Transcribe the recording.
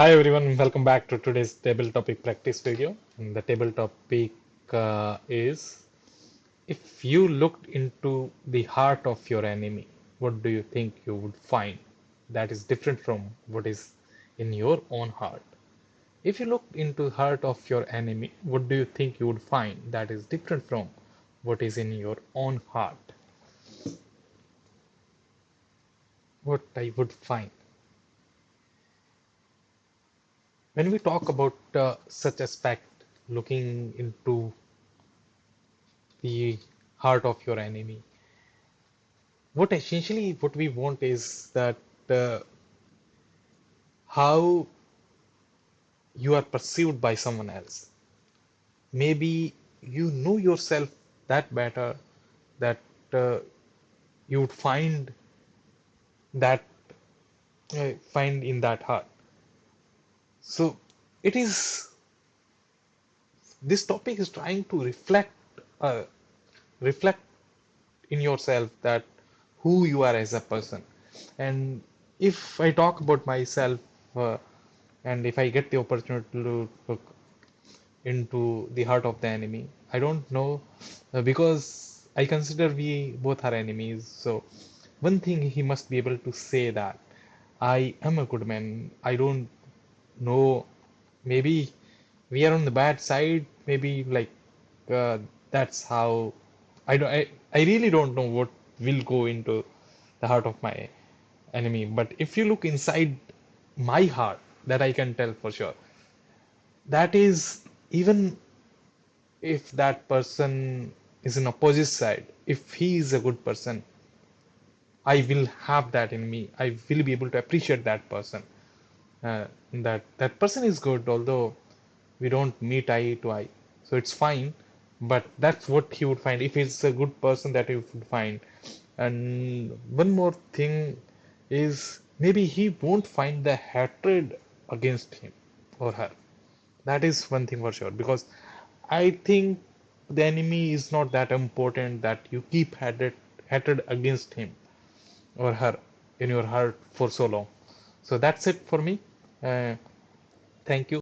Hi everyone, welcome back to today's table topic practice video. And the table topic is if you looked into the heart of your enemy, what do you think you would find that is different from what is in your own heart? If you looked into the heart of your enemy, what do you think you would find that is different from what is in your own heart? What I would find. When we talk about such aspect, looking into the heart of your enemy. What we want is that uh, how you are perceived by someone else. Maybe you know yourself that better that you would that find in that heart. So it is this topic is trying to reflect in yourself that who you are as a person. And if I talk about myself, uh, and if I get the opportunity to look into the heart of the enemy, I don't know, because I consider we both are enemies. So one thing he must be able to say that I am a good man. I don't know, maybe we are on the bad side, maybe like uh, that's how I really don't know what will go into the heart of my enemy. But if you look inside my heart, that I can tell for sure. That is, even if that person is an opposite side, if he is a good person, I will have that in me. I will be able to appreciate that person. That person is good, although we don't meet eye to eye, so it's fine. But that's what he would find if he's a good person, that he would find. And one more thing is maybe he won't find the hatred against him or her. That is one thing for sure, because I think the enemy is not that important that you keep hatred against him or her in your heart for so long. So that's it for me. Uh, Thank you.